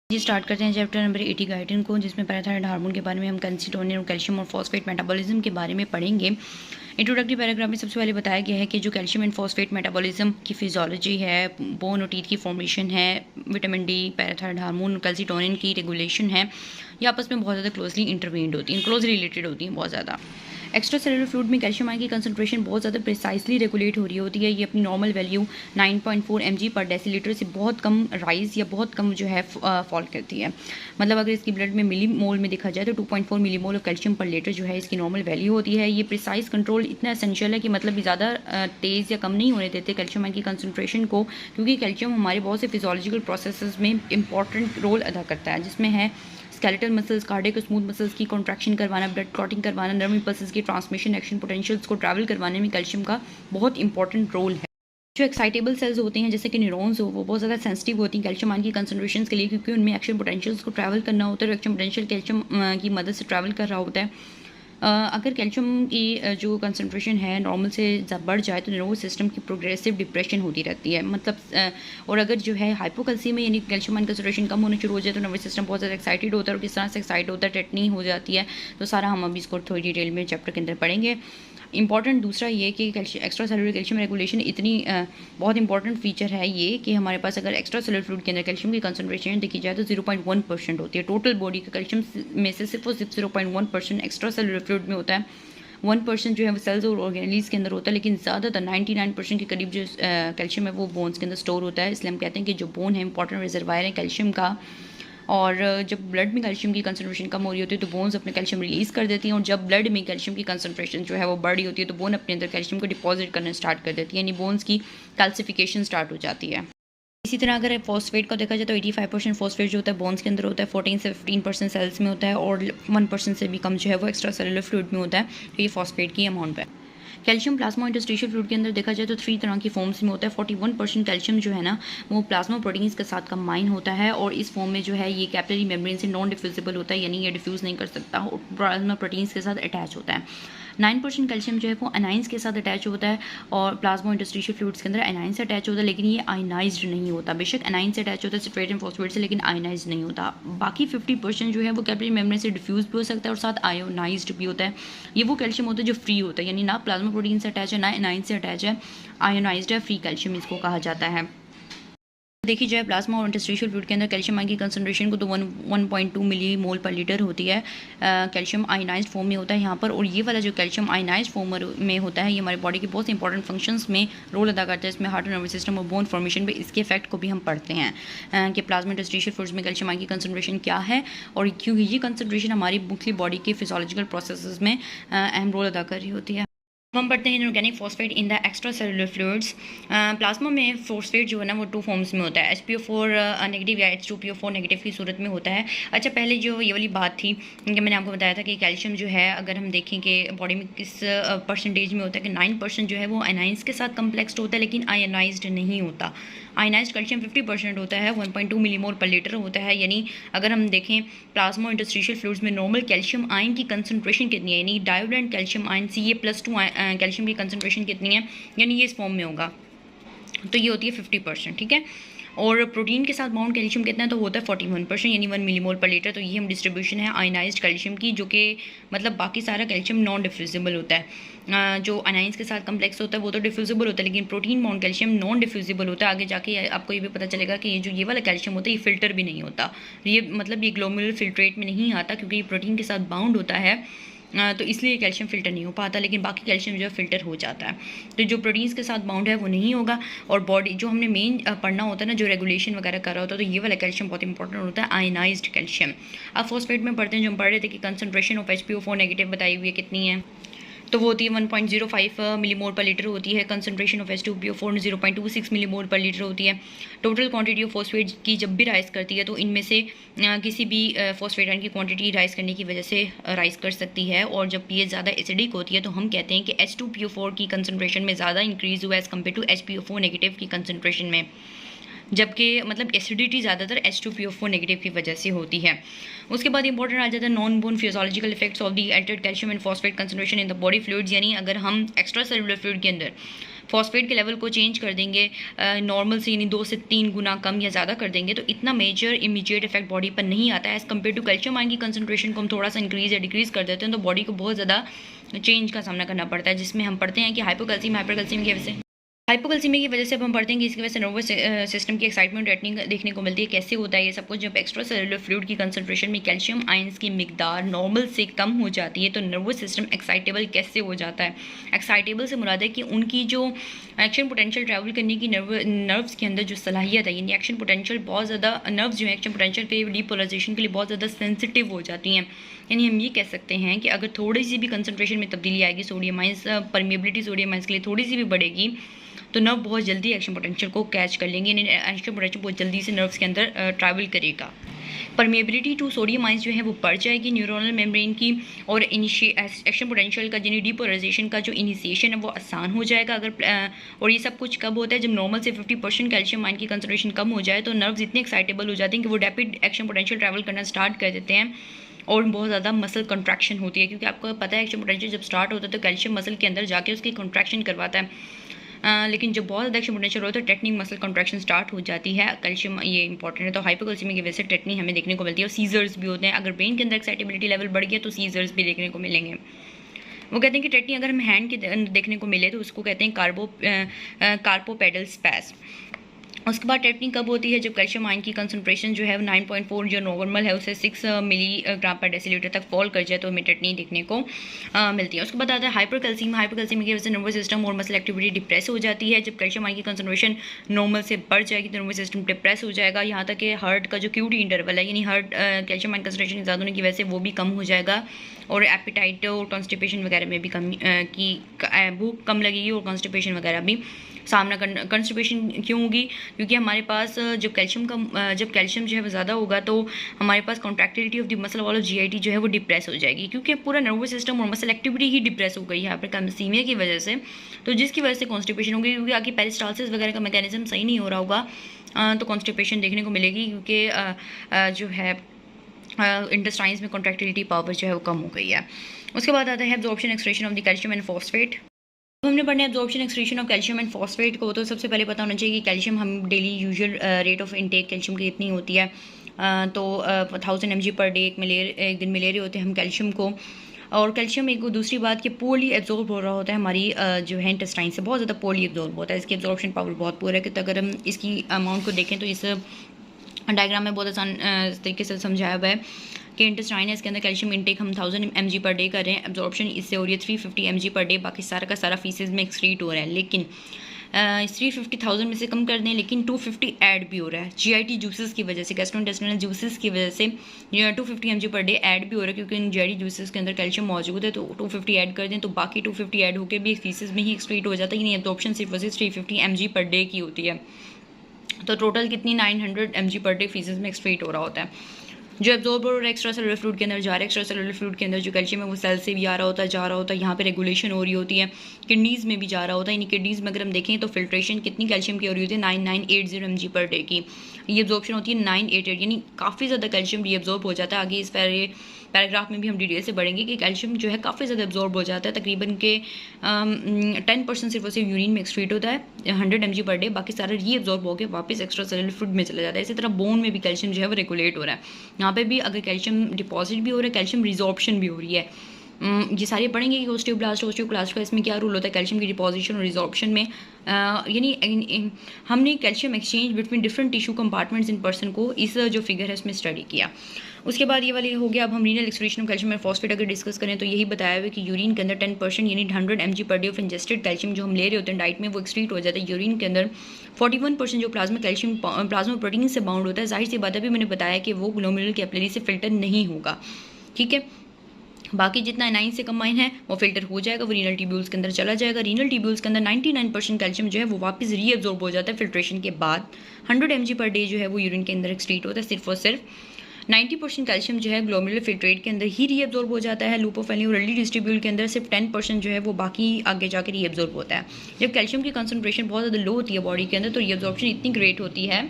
जी start करते हैं chapter number 80 गाइडन को, जिसमें पैराथायराइड हार्मोन के बारे में हम कैल्सिटोनिन और कैल्शियम और फॉस्फेट मेटाबॉलिज्म के बारे में पढ़ेंगे। इंट्रोडक्टरी पैराग्राफ में सबसे पहले बताया गया है कि जो कैल्शियम एंड फॉस्फेट मेटाबॉलिज्म की फिजियोलॉजी है, बोन और टीथ की फॉर्मेशन है, विटामिन डी, पैराथायराइड हार्मोन और कैल्सिटोनिन की रेगुलेशन है, ये आपस में बहुत ज़्यादा क्लोजली इंटरवेंड होती हैं, क्लोजली रिलेटेड होती हैं बहुत ज़्यादा। एक्स्ट्रा सेलुलर फ्लूइड में कैल्शियम आयन की कंसंट्रेशन बहुत ज़्यादा प्रिसाइसली रेगुलेट हो रही होती है। ये अपनी नॉर्मल वैल्यू 9.4 mg पर डेसीलीटर से बहुत कम राइज या बहुत कम जो है फॉल करती है। मतलब अगर इसकी ब्लड में मिली मोल में देखा जाए तो 2.4 मिलीमोल ऑफ कैल्शियम पर लीटर जो है इसकी नॉर्मल वैल्यू होती है। ये प्रिसाइज कंट्रोल इतना एसेंशियल है कि मतलब ज़्यादा तेज़ या कम नहीं होने देते कैल्शियम आयन की कंसंट्रेशन को, क्योंकि कैल्शियम हमारे बहुत से फिजियोलॉजिकल प्रोसेसेस में इंपॉर्टेंट रोल अदा करता है, जिसमें है स्केलेटल मसल्स, कार्डियक और स्मूथ मसल्स की कॉन्ट्रैक्शन करवाना, ब्लड क्लॉटिंग करवाना, नर्व इम्पल्सेस की ट्रांसमिशन, एक्शन पोटेंशियल्स को ट्रैवल करवाने में कैल्शियम का बहुत इंपॉर्टेंट रोल है। जो एक्साइटेबल सेल्स होती हैं जैसे कि न्यूरॉन्स हो, वो बहुत ज़्यादा सेंसिटिव होती हैं कैल्शियम आयन की कंसंट्रेशन के लिए, क्योंकि उनमें एक्शन पोटेंशियल्स को ट्रैवल करना होता है और एक्शन पोटेंशियल कैल्शियम की मदद से ट्रैवल कर रहा होता है। अगर कैल्शियम की जो कंसंट्रेशन है नॉर्मल से बढ़ जाए तो नर्वस सिस्टम की प्रोग्रेसिव डिप्रेशन होती रहती है। मतलब और अगर जो है हाइपोकैल्सियम में यानी कैल्शियम आयन कंसंट्रेशन कम होना शुरू हो जाए तो नर्वस सिस्टम बहुत ज़्यादा एक्साइटेड होता है, और किस तरह से एक्साइट होता है, टेटनी हो जाती है। तो सारा हम अभी इसको थोड़ी डिटेल में चैप्टर के अंदर पढ़ेंगे। इंपॉर्टेंट दूसरा ये कि एक्स्ट्रा सेलुलर कैल्शियम रेगुलेशन इतनी बहुत इंपॉर्टेंट फीचर है ये कि हमारे पास अगर एक्स्ट्रा सेलुलर फ्लूइड के अंदर कैल्शियम की कंसंट्रेशन देखी जाए तो 0.1% होती है। टोटल बॉडी का कैल्शियम में से सिर्फ 0.1% एक्स्ट्रा सेलुलर फ्लूइड में होता है। 1% जो है वो सेल्स और ऑर्गेनलीज के अंदर होता है, लेकिन ज़्यादातर 99% के करीब जो कैल्शियम है वो बोन्स के अंदर स्टोर होता है। इसलिए हम कहते हैं कि जो बोन है इंपॉर्टेंट रिजर्वायर है कैल्शियम का, और जब ब्लड में कैल्शियम की कंसंट्रेशन कम हो रही होती है तो बोन्स अपने कैल्शियम रिलीज़ कर देती हैं, और जब ब्लड में कैल्शियम की कंसंट्रेशन जो है वो बढ़ रही होती है तो बोन अपने अंदर कैल्शियम को डिपॉजिट करना स्टार्ट कर देती है, यानी बोन्स की कैल्सिफिकेशन स्टार्ट हो जाती है। इसी तरह अगर फॉस्फेट का देखा जाए तो 85% फॉस्फेट जो होता है बोन्स के अंदर होता है, 14 से 15% सेल्स में होता है, और 1% से भी कम जो है वो एक्स्ट्रा सेलुलर फ्लूइड में होता है। तो ये फॉस्फेट की अमाउंट है। कैल्शियम प्लाज्मा इंटरस्टिशियल फ्लूइड के अंदर देखा जाए तो 3 तरह की फॉर्म्स में होता है। 41% कैल्शियम जो है ना वो प्लाज्मा प्रोटीन्स के साथ कंबाइन होता है, और इस फॉर्म में जो है ये कैपिलरी मेम्ब्रेन से नॉन डिफ्यूजिबल होता है, यानी ये डिफ्यूज़ नहीं कर सकता, और प्लाज्मा प्रोटीन्स के साथ अटैच होता है। 9% कैल्शियम जो है वो एनाइंस के साथ अटैच होता है, और प्लाज्मा इंटरस्टिशियल फ्लूइड्स के अंदर एनाइन से अटैच होता है, लेकिन ये आयनाइज्ड नहीं होता। बेशक एनाइन से अटैच होता है सिट्रेट एंड फॉस्फेट से, लेकिन आयनाइज्ड नहीं होता। बाकी 50% जो है वो कैपिलरी मेम्ब्रेन से डिफ्यूज भी हो सकता है और साथ आयोनाइज्ड भी होता है। ये वो कैल्शियम होता है जो फ्री होता है, यानी ना प्लाज्मा प्रोटीन से अटैच है ना एनाइन से अटैच है, आयोनाइज्ड है, फ्री कैल्शियम इसको कहा जाता है। देखी जाए प्लाज्मा और इंटरस्टिशियल फ्लूइड के अंदर कैल्शियम आयन की कंसंट्रेशन को तो 1.2 मिली मोल पर लीटर होती है। कैल्शियम आयनाइज्ड फॉर्म में होता है यहाँ पर, और ये वाला जो कैल्शियम आयनाइज्ड फॉर्म में होता है ये हमारी बॉडी के बहुत इंपॉर्टेंट फंक्शंस में रोल अदा करता है। इसमें हार्ट और नर्वस सिस्टम और बोन फॉर्मेशन पे इसके इफेक्ट को भी हम पढ़ते हैं कि प्लाज्मा इंटरस्टिशियल फ्लूइड्स में कैल्शियम आयन की कंसंट्रेशन क्या है, और क्योंकि ये कंसंट्रेशन हमारी मुख्तलिफ बॉडी के फिजियोलॉजिकल प्रोसेसेस में अहम रोल अदा कर रही होती है। हम पढ़ते हैं inorganic phosphate in the extra cellular fluids. Plasma में फॉस्फेट जो है ना वो 2 फॉर्म्स में होता है, HPO4 नेगेटिव या H2PO4 नेगेटिव की सूरत में होता है। अच्छा, पहले जो ये वाली बात थी कि मैंने आपको बताया था कि कैल्शियम जो है अगर हम देखें कि बॉडी में किस परसेंटेज में होता है कि 9% जो है वो आयनाइंस के साथ कम्प्लेक्सड होता है, लेकिन आयनाइज्ड नहीं होता। आयनाइज्ड कैल्शियम 50% होता है, 1.2 मिलीमोल पर लीटर होता है। यानी अगर हम देखें प्लाज्मा इंटरस्टिशियल फ्लूइड्स में नॉर्मल कैल्शियम आयन की कंसंट्रेशन कितनी है, यानी डायोवलेंट कैल्शियम आयन Ca+2 कैल्शियम की कंसंट्रेशन कितनी है, यानी ये इस फॉर्म में होगा तो ये होती है 50%, ठीक है। और प्रोटीन के साथ बाउंड कैल्शियम कितना है तो होता है 41%, यानी 1 मिलीमोल पर लीटर। तो ये हम डिस्ट्रीब्यूशन है आयनाइज्ड कैल्शियम की, जो कि मतलब बाकी सारा कैल्शियम नॉन डिफ्यूजिबल होता है। जो अनाइंस के साथ कम्प्लेक्स होता है वो तो डिफ्यूजिबल होता है, लेकिन protein bound calcium non diffusible होता है। आगे जाके आपको ये भी पता चलेगा कि ये वाला कैल्शियम होता है ये फिल्टर भी नहीं होता, ये मतलब ये ग्लोमेरुलर फिल्ट्रेट में नहीं आता, क्योंकि ये प्रोटीन के साथ बाउंड होता है, तो इसलिए कैल्शियम फिल्टर नहीं हो पाता, लेकिन बाकी कैल्शियम जो है फिल्टर हो जाता है। तो जो प्रोटीन्स के साथ बाउंड है वो नहीं होगा, और बॉडी जो हमने मेन पढ़ना होता है ना जो रेगुलेशन वगैरह कर रहा होता है, तो ये वाला कैल्शियम बहुत इंपॉर्टेंट होता है, आयनाइज्ड कैल्शियम। अब फॉस्फेट में पढ़ते हैं, जो हम पढ़ रहे थे कि कंसंट्रेशन ऑफ HPO4 नेगेटिव बताई हुई है कितनी है, तो वो होती है 1.05 मिलीमोल पर लीटर होती है। कंसंट्रेशन ऑफ H2PO4 0.26 मिलीमोल पर लीटर होती है। टोटल क्वांटिटी ऑफ फॉस्फेट की जब भी राइज करती है तो इनमें से किसी भी फॉस्फेट आयन की क्वांटिटी राइज करने की वजह से राइज कर सकती है, और जब पीएच ज़्यादा एसिडिक होती है तो हम कहते हैं कि H2PO4 की कंसंट्रेशन में ज़्यादा इंक्रीज हुआ as compare to HPO4 negative की कंसंट्रेशन में, जबकि मतलब एसिडिटी ज़्यादातर H2PO4 नेगेटिव की वजह से होती है। उसके बाद इंपॉर्टेंट आ जाता है non bone physiological effects of the altered calcium and phosphate concentration in the body fluids, यानी अगर हम एक्स्ट्रा सेलुलर फ्लूइड के अंदर फॉस्फेट के लेवल को चेंज कर देंगे नॉर्मल से, यानी 2 से 3 गुना कम या ज़्यादा कर देंगे, तो इतना मेजर इमीडिएट इफेक्ट बॉडी पर नहीं आता है। As compare to calcium ion की कंसंट्रेशन को हम थोड़ा सा इंक्रीज या डिक्रीज कर देते हैं तो बॉडी को बहुत ज़्यादा चेंज का सामना करना पड़ता है, जिसमें हम पढ़ते हैं कि हाइपोकैल्सीमिया की वजह से की वजह से अब हम पढ़ते हैं कि इसकी वजह से नर्वस सिस्टम की एक्साइटमेंट रेटनिंग देखने को मिलती है। कैसे होता है ये सब कुछ? जब एक्स्ट्रा सेलुलर फ्लूइड की कंसंट्रेशन में कैल्शियम आयंस की मिकदार नॉर्मल से कम हो जाती है तो नर्वस सिस्टम एक्साइटेबल कैसे हो जाता है? एक्साइटेबल से मुराद है कि उनकी जो एक्शन पोटेंशियल ट्रैवल करने की नर्व्स के अंदर जो सलाहियत है, यानी एक्शन पोटेंशियल बहुत ज़्यादा, नर्व्स जो है एक्शन पोटेंशियल के लिए, डीपोलराइजेशन के लिए बहुत ज़्यादा सेंसिटिव हो जाती हैं। यानी हम ये कह सकते हैं कि अगर थोड़ी सी भी कंसंट्रेशन में तब्दीली आएगी, sodium ions permeability sodium ions के लिए थोड़ी सी भी बढ़ेगी तो नर्व बहुत जल्दी एक्शन पोटेंशियल को कैच कर लेंगे, यानी एक्शन पोटेंशियल बहुत जल्दी से नर्व्स के अंदर ट्रैवल करेगा। परमिएबिलिटी टू सोडियम आयंस जो है वो बढ़ जाएगी न्यूरोनल मेम्ब्रेन की, और एक्शन पोटेंशियल का यानी डीपोलराइजेशन का जो इनिशिएशन है वो आसान हो जाएगा। और ये सब कुछ कब होता है? जब नॉर्मल से 50% कैल्शियम आयन की कंसंट्रेशन कम हो जाए तो नर्व्स इतने एक्साइटेबल हो जाते हैं कि वो रैपिड एक्शन पोटेंशियल ट्रैवल करना स्टार्ट कर देते हैं और बहुत ज़्यादा मसल कंट्रैक्शन होती है, क्योंकि आपको पता है एक्शन पोटेंशियल जब स्टार्ट होता है तो कैल्शियम मसल के अंदर जाके उसकी कंट्रैक्शन करवाता है। लेकिन जब बहुत ज़्यादा एक्शन पोटेंशियल होता है तो टेटनिक मसल कंट्रैक्शन स्टार्ट हो जाती है। कैल्शियम ये इंपॉर्टेंट है, तो हाइपोकैल्सीमिया की वजह से टेटनिक हमें देखने को मिलती है और सीजर्स भी होते हैं। अगर ब्रेन के अंदर एक्साइटेबिलिटी लेवल बढ़ गया तो सीजर्स भी देखने को मिलेंगे। वो कहते हैं कि टेटनी अगर हम हैंड के देखने को मिले तो उसको कहते हैं कार्पोपेडल स्पैस। उसके बाद टेटनी कब होती है? जब कैल्शियम आयन की कंसंट्रेशन जो है 9.4 जो नॉर्मल है उसे 6 मिलीग्राम पर डेसीलीटर तक फॉल कर जाए तो हमें टेटनी देखने को मिलती है। उसके बाद आता है हाइपरकैल्सीमिया की वजह से नर्वस सिस्टम और मसल एक्टिविटी डिप्रेस हो जाती है। जब कैल्शियम आयन की कंसंट्रेशन नॉर्मल से बढ़ जाएगी तो नर्वस सिस्टम डिप्रेस हो जाएगा, यहाँ तक कि हार्ट का जो क्यूटी इंटरवल है, यानी हार्ट कैल्शियम आयन कंसंट्रेशन ज़्यादा होने की वजह से वो भी कम हो जाएगा और एपिटाइट और कॉन्स्टिपेशन वगैरह में भी भूख कम लगेगी और कॉन्स्टिपेशन वगैरह भी सामना करना। कॉन्स्टिपेशन क्यों होगी? क्योंकि हमारे पास जब कैल्शियम जो है वो ज़्यादा होगा तो हमारे पास contractility of the muscle wall of GIT जो है वो डिप्रेस हो जाएगी, क्योंकि पूरा नर्वस सिस्टम और मसल एक्टिविटी ही डिप्रेस हो गई है हाइपरकैल्सीमिया की वजह से, तो जिसकी वजह से कॉन्स्टिपेशन होगी। क्योंकि आगे पेरिस्टालसिस वगैरह का मैकेनिज्म सही नहीं हो रहा होगा तो कॉन्स्टिपेशन देखने को मिलेगी, क्योंकि जो है इंटेस्टाइन्स में कॉन्ट्रैक्टिलिटी पावर जो है वो कम हो गई है। उसके बाद आता है absorption excretion of the calcium and phosphate. हमने पढ़ना है absorption excretion of calcium and phosphate को, तो सबसे पहले पता होना चाहिए कि कैल्शियम हम daily usual rate of intake calcium की इतनी होती है, तो 1000 mg पर डे एक दिन में ले रहे होते हैं हम कैल्शियम को। और कैल्शियम एक दूसरी बात कि पोरली एब्जॉर्ब हो रहा होता है हमारी जो है इंटेस्टाइन से, बहुत ज़्यादा पोरली एब्जॉर्ब होता है, इसकी एब्जॉर्प्शन पावर बहुत पुअर है। कि अगर हम इसकी अमाउंट को देखें तो इस डायग्राम में बहुत आसान तरीके से समझाया हुआ है कि इंटेस्टाइन है, इसके अंदर कैल्शियम इंटेक हम 1000 mg पर डे कर रहे हैं, एब्जॉर्प्शन इससे हो रही है 350 mg पर डे, बाकी सारा का सारा फीसेज में एक्सक्रीट हो रहा है। लेकिन 350,000 में से कम कर दें, लेकिन 250 ऐड भी हो रहा है जीआईटी जूसेस की वजह से, गैस्ट्रोइंटेस्टाइनल जूसेस की वजह से 250 mg पर डे ऐड भी हो रहा है, क्योंकि इन जीआईटी जूसेस के अंदर कैल्शियम मौजूद है। तो 250 ऐड कर दें तो बाकी 250 ऐड होकर भी फीसेज में ही एक्सक्रीट हो जाता है, यानी एब्जॉर्प्शन सिर्फ वैसे 350 mg पर डे की होती है। तो टोटल कितनी 900 mg पर डे फीसेज में एक्सक्रीट हो रहा होता है। जो एब्जॉर्ब और एक्स्ट्रा सेलुलर फ्लूइड के अंदर जा रहा है, एक्स्ट्रा सेलुलर फ्लूइड के अंदर जो कैल्शियम है वो सेल से भी आ रहा होता है, जा रहा होता है, यहाँ पे रेगुलेशन हो रही होती है, किडनीज़ में भी जा रहा होता है। यानी किडनीज़ में अगर हम देखें तो फिल्ट्रेशन कितनी कैल्शियम की हो रही होती है 9980 mg पर डे की, ये एब्जॉर्प्शन होती है 988, यानी काफ़ी ज़्यादा कैल्शियम रीअब्जॉर्ब हो जाता है। आगे इस पैराग्राफ में भी हम डिटेल से बढ़ेंगे कि कैल्शियम जो है काफ़ी ज़्यादा एब्जॉर्ब हो जाता है, तकरीबन के 10% सिर्फ उसे यूरिन में एक्सक्रीट होता है 100 mg पर डे, बाकी सारा रीअब्जॉर्ब होकर वापस एक्स्ट्रा सेलुलर फ्लूइड में चला जाता है। इसी तरह बोन में भी कैल्शियम जो है वो रेगुलेट हो रहा है, यहाँ पे भी अगर कैल्शियम डिपॉजिट भी हो रहा है, कैल्शियम रिजॉर्प्शन भी हो रही है। ये सारे पढ़ेंगे कि ओस्टियोब्लास्ट का इसमें क्या रूल होता है कैल्शियम की डिपॉजिशन और रिजॉर्प्शन में। यानी हमने calcium exchange between different tissue compartments in person को इस जो फिगर है इसमें स्टडी किया। उसके बाद ये वाली हो गया। अब हम renal excretion of calcium and phosphate अगर डिस्कस करें तो यही बताया हुआ कि यूरिन के अंदर 10% यानी 100 mg per day of ingested calcium जो हम ले रहे होते हैं डाइट में वो एक्सक्रीट हो जाता है। यूरिन के अंदर 41% जो प्लाज्मा प्रोटीन से बाउंड होता है, जाहिर सी बात है, भी मैंने बताया कि वो ग्लोमेरुलर कैपिलरी से फिल्टर नहीं होगा, ठीक है। बाकी जितना एनाइन से कम आइन है वो फिल्टर हो जाएगा, वो रीनल ट्यूब्यूल्स के अंदर चला जाएगा। रीनल ट्यूब्यूल्स के अंदर 99% कैल्शियम जो है वो वापस रीअब्जॉर्ब हो जाता है फिल्ट्रेशन के बाद। 100 mg पर डे जो है वो यूरिन के अंदर एक्सक्रीट होता है। सिर्फ और सिर्फ 90% कैल्शियम जो है ग्लोमेरुलर फिल्ट्रेट के अंदर ही रीअब्जॉर्ब हो जाता है। लूपोफेलिन और एल्डी डिस्ट्रीब्यूल के अंदर सिर्फ 10% जो है वो बाकी आगे जाकर रीअब्जॉर्ब होता है। जब कैल्शियम की कंसंट्रेशन बहुत ज़्यादा लो होती है बॉडी के अंदर तो रीअब्जॉर्प्शन इतनी ग्रेट होती है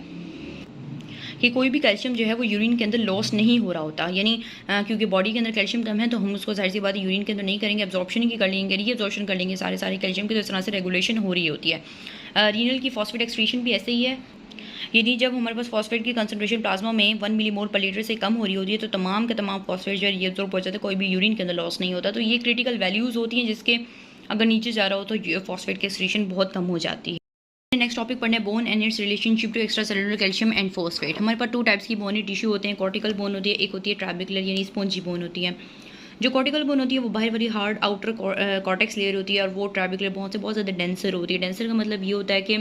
कि कोई भी कैल्शियम जो है वो यूरिन के अंदर लॉस नहीं हो रहा होता, यानी क्योंकि बॉडी के अंदर कैल्शियम कम है तो हम उसको जाहिर सी बात यूरिन के अंदर नहीं करेंगे, एब्जॉर्प्शन की कर लेंगे, रीअब्जॉर्प्शन कर लेंगे सारे कैल्शियम की, तो इस तरह से रेगुलेशन हो रही होती है। रीनल की फॉस्फेट एक्सक्रीशन भी ऐसे ही है, यानी जब हमारे पास फॉस्फेट की कंसंट्रेशन प्लाज्मा में 1 मिलीमोल पर लीटर से कम हो रही होती है तो तमाम के तमाम फॉस्फेट जो है रिएब्जॉर्ब हो जाते हैं, कोई भी यूरिन के अंदर लॉस नहीं होता। तो ये क्रिटिकल वैल्यूज़ होती हैं जिसके अगर नीचे जा रहा हो तो फॉस्फेट की एक्सक्रीशन बहुत कम हो जाती है। नेक्स्ट टॉपिक पढ़ना है bone and its relationship to extracellular calcium and phosphate. हमारे पास 2 टाइप्स की बोनी टिश्यू होते हैं, कॉर्टिकल बोन होती है, एक होती है ट्रैबिकुलर यानी स्पॉन्जी बोन होती है। जो कॉर्टिकल बोन होती है वो बाहर वाली हार्ड आउटर कॉर्टेक्स लेयर होती है और वो ट्रैबिकुलर बोन से बहुत ज़्यादा डेंसर होती है। डेंसर का मतलब ये होता है कि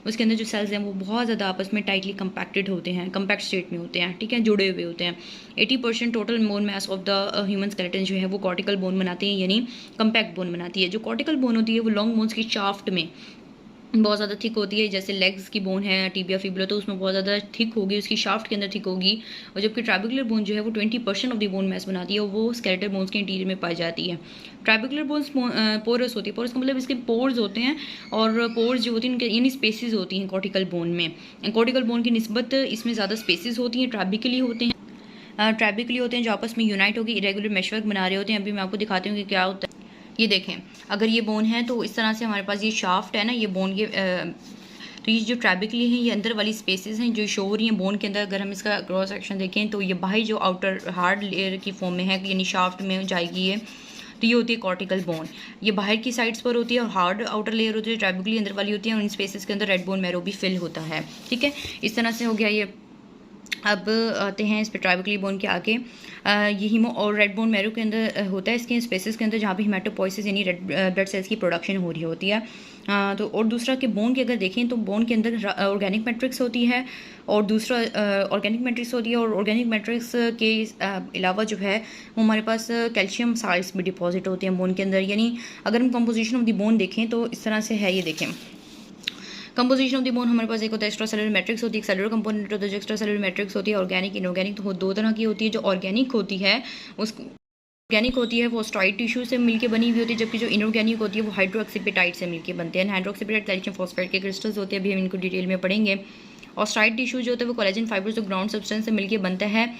उसके अंदर जो सेल्स हैं वो बहुत ज़्यादा आपस में टाइटली कंपैक्टेड होते हैं, कंपैक्ट स्टेट में होते हैं, ठीक है, जुड़े हुए होते हैं। 80% total bone mass of the human skeleton जो है वो कॉर्टिकल बोन बनाती है, यानी कंपैक्ट बोन बनाती है। जो कॉर्टिकल बोन होती है वो लॉन्ग बोन्स की शाफ्ट में बहुत ज़्यादा थिक होती है, जैसे लेग्स की बोन है टिबिया फिबुला, तो उसमें बहुत ज़्यादा थिक होगी, उसकी शाफ्ट के अंदर थिक होगी। और जबकि ट्रैबिकुलर बोन जो है वो 20% ऑफ द बोन मैस बनाती है और वो स्केलेटल बोन्स के इंटीरियर में पाई जाती है। ट्रैबिकुलर बोन्स पोरस होती है, पोरस का मतलब इसके पोर्स होते हैं और पोर्स जो होती हैं उनके यानी स्पेसिस होती हैं कॉर्टिकल बोन में। कॉर्टिकल बोन की निस्बत इसमें ज़्यादा स्पेसिस होती हैं, ट्रैबिकली होते हैं जो आपस में यूनाइट होकर इरेगुलर मेशवर्क बना रहे होते हैं। अभी मैं आपको दिखाती हूँ कि क्या होता है। ये देखें, अगर ये बोन है तो इस तरह से हमारे पास ये शाफ्ट है ना, ये बोन के तो ये जो ट्रैबिकली हैं ये अंदर वाली स्पेसेस हैं जो शो हो रही हैं बोन के अंदर। अगर हम इसका क्रॉस सेक्शन देखें तो ये बाहर जो आउटर हार्ड लेयर की फॉर्म में है, यानी शाफ्ट में जाएगी ये, तो ये होती है कॉर्टिकल बोन। ये बाहर की साइड्स पर होती है और हार्ड आउटर लेयर होती है, ट्रैबिकली अंदर वाली होती है और इन स्पेसेस के अंदर रेड बोन मैरो भी फिल होता है, ठीक है। इस तरह से हो गया ये। अब आते हैं इस पर ट्राइबिकली बोन के आगे। ये हीमो और रेड बोन मैरो के अंदर होता है, इसके स्पेसेस के अंदर जहाँ पे हिमेटोपोइसिस यानी रेड ब्लड सेल्स की प्रोडक्शन हो रही होती है। तो और दूसरा कि बोन के अगर देखें तो बोन के अंदर ऑर्गेनिक मैट्रिक्स होती है और दूसरा ऑर्गेनिक मैट्रिक्स होती है, और ऑर्गेनिक मैट्रिक्स के अलावा जो है वो हमारे पास कैल्शियम साल्ट्स भी डिपॉजिट होते हैं बोन के अंदर। यानी अगर हम कंपोजिशन ऑफ द बोन देखें तो इस तरह से है, ये देखें कंपोजिशन ऑफ द बोन हमारे पास एक होता है एक्स्ट्रा सेलुलर मैट्रिक्स होती है, एक सेलुलर कंपोनेंट होता है जो एक्स्ट्रा सेलुलर मैट्रिक्स होती है। ऑर्गेनिक इनऑर्गेनिक तो 2 तरह की होती है। जो ऑर्गेनिक होती है वो स्ट्राइड टिश्यू से मिलकर बनी हुई होती है, जबकि जो इनऑर्गेनिक होती है वो हाइड्रोक्सीपेटाइड से मिलकर बनते हैं। हाइड्रोक्सीपेटाइड कैल्शियम फॉस्फेट के क्रिस्टल्स होते हैं, अभी हम इनको डिटेल में पढ़ेंगे। और स्ट्राइड टिश्यू जो होता है वो कोलेजन फाइबर्स और ग्राउंड सब्सटेंस से मिलकर बनता है।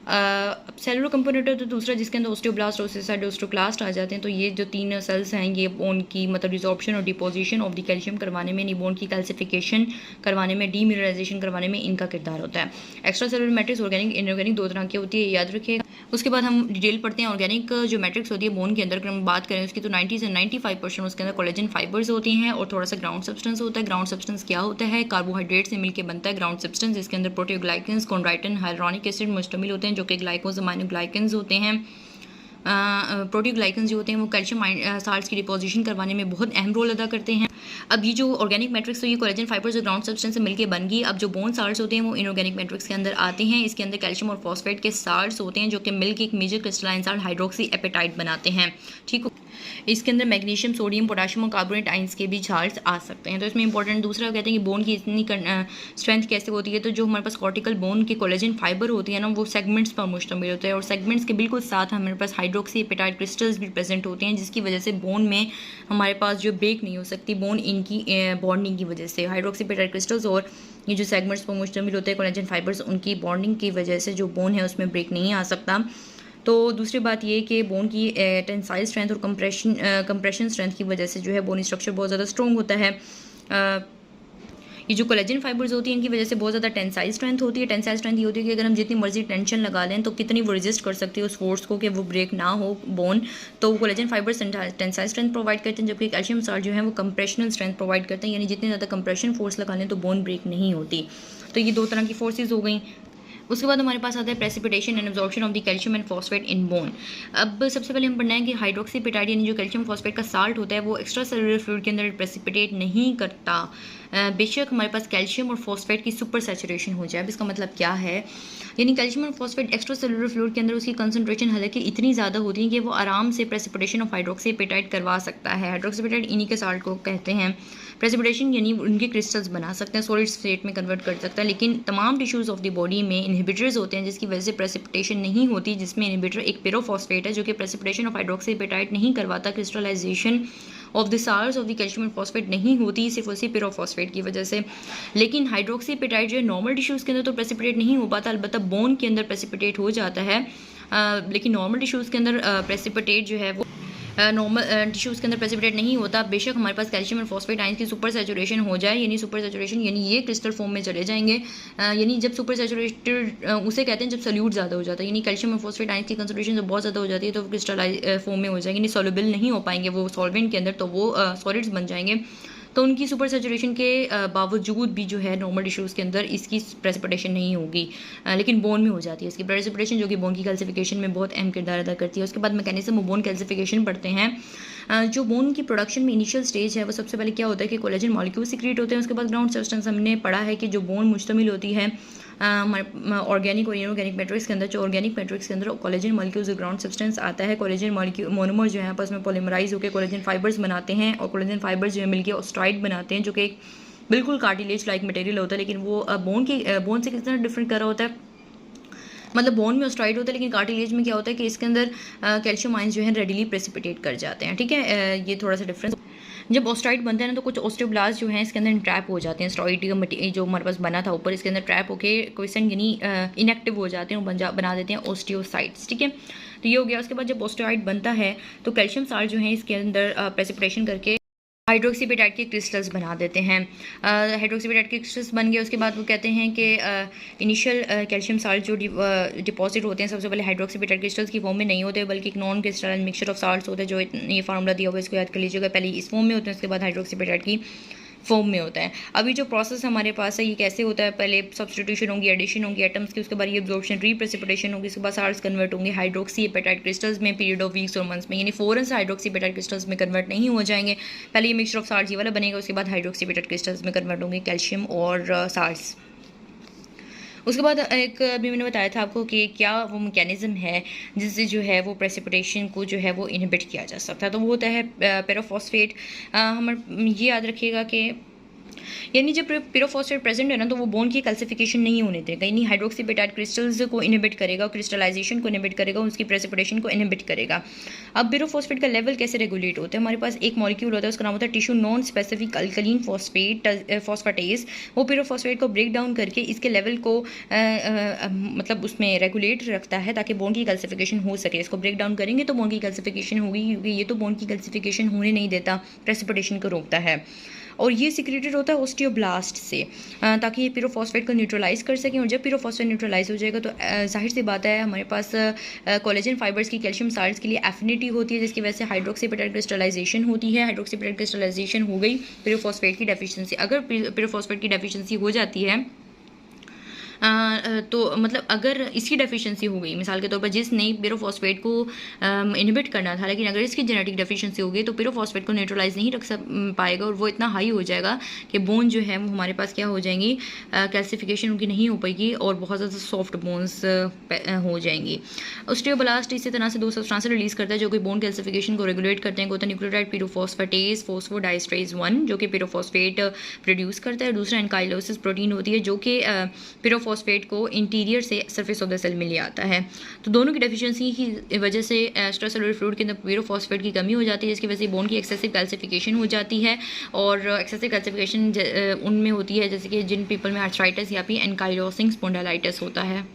सेलुलर कंपोनेंट तो दूसरा जिसके अंदर ओस्टियोब्लास्ट ओसिसाइड ओस्टोक्लास्ट आ जाते हैं। तो ये जो 3 सेल्स हैं ये बोन की मतलब रिजॉर्प्शन और डिपोजिशन ऑफ द कैल्शियम करवाने में, बोन की कैल्सिफिकेशन करवाने में, डीमिनरलाइजेशन करवाने में इनका किरदार होता है। Extra cellular matrix organic inorganic 2 तरह की होती है, याद रखिएगा। उसके बाद हम डिटेल पढ़ते हैं। ऑर्गेनिक जो मैट्रिक्स होती है बोन के अंदर अगर हम बात करें उसकी तो 90 से 95% उसके अंदर कोलेजन फाइबर्स होती हैं और थोड़ा सा ग्राउंड सब्सटेंस होता है। ग्राउंड सब्सटेंस क्या होता है? कार्बोहाइड्रेट से मिलकर बनता है ग्राउंड सब्सटेंस। इसके अंदर प्रोटीओग्लाइकेंस, कॉन्ड्राइटिन, हाइलुरोनिक एसिड, मुस्टामिल होते हैं जो कि ग्लाइकेंस होते हैं। प्रोटीओग्लाइकेंस जो होते हैं वो कैल्शियम साल्ट्स की डिपोजिशन करवाने में बहुत अहम रोल अदा करते हैं। अब ये जो ऑर्गेनिक मैट्रिक्स तो ये कोलेजन फाइबर्स और ग्राउंड सब्सटेंस से मिलकर बन गई। अब जो बोन साल्ट्स होते हैं वो इनऑर्गेनिक मैट्रिक्स के अंदर आते हैं। इसके अंदर कैल्शियम और फॉस्फेट के साल्ट्स होते हैं जो कि मिलकर एक major crystalline salt hydroxyapatite बनाते हैं, ठीक है। इसके अंदर मैग्नीशियम, सोडियम, पोटाशियम और कार्बोनेट आइंस के भी साल्ट्स आ सकते हैं। तो इसमें इंपॉर्टेंट दूसरा कहते हैं कि बोन की इतनी स्ट्रेंथ कैसे होती है, तो जो हमारे पास कॉर्टिकल बोन की कोलेजन फाइबर होती है ना वो सेगमेंट्स पर मुश्तमिल होते हैं और सेगमेंट्स के बिल्कुल साथ हमारे पास हाइड्रोक्सी एपेटाइट क्रिस्टल्स भी प्रेजेंट होते हैं, जिसकी वजह से बोन में हमारे पास जो ब्रेक नहीं हो सकती बोन इनकी बॉन्डिंग की वजह से। हाइड्रोक्सी एपेटाइट क्रिस्टल्स और ये जो सेगमेंट्स पर मुश्तमिल होते हैं कोलेजन फाइबर्स, उनकी बॉन्डिंग की वजह से जो बोन है उसमें ब्रेक नहीं आ सकता। तो दूसरी बात ये कि बोन की टेंसाइल स्ट्रेंथ और कंप्रेशन स्ट्रेंथ की वजह से जो है बोन स्ट्रक्चर बहुत ज़्यादा स्ट्रॉन्ग होता है। ये जो कोलेजन फाइबर्स होती हैं इनकी वजह से बहुत ज़्यादा टेंसाइल स्ट्रेंथ होती है। टेंसाइल स्ट्रेंथ ये होती है कि अगर हम जितनी मर्जी टेंशन लगा लें तो कितनी वो रेजिस्ट कर सकती है उस फोर्स को कि वो ब्रेक ना हो बोन। तो collagen fibres tensile strength provide करते हैं, जबकि कैल्शियम साल्ट जो है वो कंप्रेशनल स्ट्रेंथ प्रोवाइड करते हैं, यानी जितनी ज़्यादा कंप्रेशन फोर्स लगा लें तो बोन ब्रेक नहीं होती। तो ये 2 तरह की फोर्सेज हो गई। उसके बाद हमारे पास आता है precipitation and absorption of the calcium and phosphate in bone. अब सबसे पहले हम पढ़ना है कि हाइड्रोक्सी एपेटाइट यानी जो कैल्शियम फॉस्फेट का साल्ट होता है वो एक्स्ट्रा सेलुलर फ्लूइड के अंदर प्रेसिपिटेट नहीं करता, बेशक हमारे पास कैल्शियम और फॉस्फेट की सुपर सैचुरेशन हो जाए। अब इसका मतलब क्या है? यानी कैल्शियम और फॉस्फेट एक्स्ट्रा सेलुलर फ्लूइड के अंदर उसकी कंसंट्रेशन हालांकि इतनी ज़्यादा होती है कि वो आराम से प्रेसिपिटेशन ऑफ हाइड्रोक्सी एपेटाइट करवा सकता है। हाइड्रोक्सी एपेटाइट इन्हीं के साल्ट को कहते हैं। प्रेसिपिटेशन यानी उनके क्रिस्टल्स बना सकते हैं, सॉलिड स्टेट में कन्वर्ट कर सकता है। लेकिन तमाम टिश्यूज़ ऑफ द बॉडी में इनहिबिटर्स होते हैं जिसकी वजह से प्रेसिपिटेशन नहीं होती, जिसमें इनहिबिटर एक पेरोफॉस्फेट है जो कि प्रेसिपिटेशन ऑफ हाइड्रोक्सी एपेटाइट नहीं करवाता, crystallization of the salts of the calcium and phosphate नहीं होती, सिर्फ और सिर्फ पिरोफॉस्फेट की वजह से। लेकिन हाइड्रोक्सीपेटाइट जो है नॉर्मल टिश्यूज़ के अंदर तो प्रेसिपिटेट नहीं हो पाता, अलबत्ता बोन के अंदर प्रेसिपिटेट हो जाता है। लेकिन नॉर्मल टिश्यूज़ के अंदर प्रेसिपिटेट जो है वो नॉर्मल टिश्यूज़ के अंदर प्रेसिपिटेट नहीं होता। बेशक हमारे पास कैल्शियम एंड फॉस्फेट आयंस की सुपर सैचुरेशन हो जाए, यानी सुपर सैचुरेशन यानी ये क्रिस्टल फॉर्म में चले जाएंगे, यानी जब सुपर सैचुरेटेड उसे कहते हैं जब सल्यूट ज़्यादा हो जाता है, यानी कैल्शियम एंड फॉस्फेट आयंस की कंसंट्रेशन जब बहुत ज़्यादा हो जाती है तो क्रिस्टलाइज फॉर्म में हो जाएंगे, यानी सॉल्युबल नहीं हो पाएंगे वो सॉल्वेंट के अंदर, तो वो सॉलिड्स बन जाएंगे। तो उनकी सुपर सैचुरेशन के बावजूद भी जो है नॉर्मल टिश्यूज़ के अंदर इसकी प्रेसिपिटेशन नहीं होगी, लेकिन बोन में हो जाती है इसकी प्रेसिपिटेशन, जो कि बोन की कैल्सिफिकेशन में बहुत अहम किरदार अदा करती है। उसके बाद मैकेनिज्म ऑफ बोन कैल्सिफिकेशन पढ़ते हैं। जो बोन की प्रोडक्शन में इनिशियल स्टेज है वो सबसे पहले क्या होता है कि कोलेजन मॉलिक्यूल सीक्रेट होते हैं। उसके बाद ग्राउंड सब्सटेंस हमने पढ़ा है कि जो बोन मुश्तमिल होती है ऑर्गेनिक और इनऑर्गेनिक मैट्रिक्स के अंदर, जो ऑर्गेनिक मैट्रिक्स के अंदर कोलेजन मॉलिक्यूल्स ग्राउंड सब्सटेंस आता है। कोलेजन मॉलिक्यूल मोनोमर जो है आपस में पॉलीमराइज होकर कोलेजन फाइबर्स बनाते हैं, और कोलेजन फाइबर्स जो है मिलकर ऑस्ट्राइड बनाते हैं, जो कि बिल्कुल कार्टिलेज लाइक मटेरियल होता है, लेकिन वो बोन से किस तरह डिफरेंट कर रहा होता है। मतलब बोन में ऑस्ट्राइड होता है, लेकिन कार्टिलेज में क्या होता है कि इसके अंदर कैल्शियम आयंस जो है रेडिली प्रेसिपिटेट कर जाते हैं। ठीक है, ये थोड़ा सा डिफरेंस। जब ऑस्ट्राइड बनते हैं ना तो कुछ ऑस्टियोब्लास्ट जो हैं इसके अंदर ट्रैप हो जाते हैं, स्टेरॉइड का जो हमारे पास बना था ऊपर इसके अंदर ट्रैप होके क्वेश्चन यानी इनएक्टिव हो जाते हैं, बना देते हैं ऑस्टियोसाइट्स। ठीक है, तो ये हो गया। उसके बाद जब ऑस्टियोइड बनता है तो कैल्शियम साल्ट जो है इसके अंदर प्रेसिपिटेशन करके हाइड्रोक्सीपेटाइट के क्रिस्टल्स बना देते हैं। हाइड्रोक्सीपेटाइट के क्रिस्टल्स बन गए, उसके बाद वो कहते हैं कि इनिशियल कैल्शियम साल्ट जो डिपॉजिट होते हैं सबसे पहले हाइड्रोक्सीपेटाइट क्रिस्टल्स की फॉर्म में नहीं होते, बल्कि एक non crystalline mixture of salts होते हैं। जो ये फार्मूला दिया हुआ है इसको याद कर लीजिएगा, पहले इस फॉर्म में होते हैं, उसके बाद हाइड्रोक्सीपेटाइट की फॉर्म में होता है। अभी जो प्रोसेस हमारे पास है ये कैसे होता है, पहले सब्स्टिट्यूशन होगी, एडिशन होगी एटम्स की, उसके बाद ये एब्जॉर्प्शन रीप्रेसिपिटेशन होगी, उसके बाद साल्ट्स कन्वर्ट होंगे हाइड्रोक्सीपेटाइट क्रिस्टल्स में पीरियड ऑफ वीक्स और मंथ्स में, यानी फौरन से हाइड्रोक्सीपेटाइट क्रिस्टल्स में कन्वर्ट नहीं हो जाएंगे। पहले ये मिक्सचर ऑफ साल्ट्स ये वाला बनेगा, उसके बाद हाइड्रोक्सीपेटाइट क्रिस्टल्स में कन्वर्ट होंगे कैल्शियम और साल्ट्स। उसके बाद एक अभी मैंने बताया था आपको कि क्या वो मैकेनिज्म है जिससे जो है वो प्रेसिपिटेशन को जो है वो इनहिबिट किया जा सकता है, तो वो होता है पेरोफॉस्फेट। हमारे ये याद रखिएगा कि यानी जब पिरोफॉस्फेट प्रेजेंट है ना तो वो बोन की कैल्सिफिकेशन नहीं होने देगा, यानी हाइड्रोक्सीपेटाइट क्रिस्टल्स को इनहिबिट करेगा, क्रिस्टलाइजेशन को इनहिबिट करेगा, उसकी प्रेसिपिटेशन को इनहिबिट करेगा। अब पिरोफॉस्फेट का लेवल कैसे रेगुलेट होता है, हमारे पास एक मॉलिक्यूल होता है उसका नाम होता है tissue non specific alkaline phosphatase. वो पिरोफॉस्फेट को ब्रेक डाउन करके इसके लेवल को मतलब उसमें रेगुलेट रखता है ताकि बोन की कैल्सिफिकेशन हो सके। इसको ब्रेक डाउन करेंगे तो बोन की कैल्सिफिकेशन होगी, क्योंकि ये तो बोन की कैल्सिफिकेशन होने नहीं देता, प्रेसिपिटेशन को रोकता है। और ये सिक्रेटेड होता है ऑस्टियोब्लास्ट से, ताकि ये पिरोफॉस्फेट को न्यूट्रलाइज कर सकें। और जब पिरोफॉस्फेट न्यूट्रलाइज हो जाएगा तो जाहिर सी बात है हमारे पास कोलेजन फाइबर्स की कैल्शियम साल्ट्स के लिए एफिनिटी होती है, जिसकी वजह से हाइड्रोक्सीपेटाइट क्रिस्टलाइजेशन होती है। हाइड्रोक्सीपेटाइट क्रिस्टलाइजेशन हो गई पिरोफॉस्फेट की डेफिशिएंसी। अगर पिरोफॉस्फेट की डेफिशिएंसी हो जाती है तो मतलब अगर इसकी डेफिशिएंसी हो गई, मिसाल के तौर पर जिसने पिरोफॉस्फेट को इनहिबिट करना था, लेकिन अगर इसकी जेनेटिक डेफिशिएंसी हो गई तो पिरोफॉस्फेट को न्यूट्रलाइज नहीं रख पाएगा और वो इतना हाई हो जाएगा कि बोन जो है वो हमारे पास क्या हो जाएंगी, कैल्सिफिकेशन उनकी नहीं हो पाएगी और बहुत ज़्यादा सॉफ्ट बोन्स हो जाएंगी। ऑस्टियोब्लास्ट इसी तरह से दो सब्सटेंस रिलीज करता है जो कि बोन कैल्सिफिकेशन को रेगुलेट करते हैं। न्यूक्लियोटाइड पिरोफॉस्फेटेज फॉस्फोडाइस्ट्रेज 1 जो कि पिरोफॉस्फेट प्रोड्यूस करता है, दूसरा एनकाइलोसिस प्रोटीन होती है जो कि फॉस्फेट को इंटीरियर से सरफेस ऑफ द सेल में ले आता है। तो दोनों की डेफिशिएंसी की वजह से एक्स्ट्रासेलुलर फ्लूइड के अंदर पिरोफॉस्फेट की कमी हो जाती है, जिसकी वजह से बोन की एक्सेसिव कैल्सिफिकेशन हो जाती है। और एक्सेसिव कैल्सिफिकेशन उनमें होती है जैसे कि जिन पीपल में आर्थराइटिस या फिर एनकाइलोसिंग स्पॉन्डिलाइटिस होता है।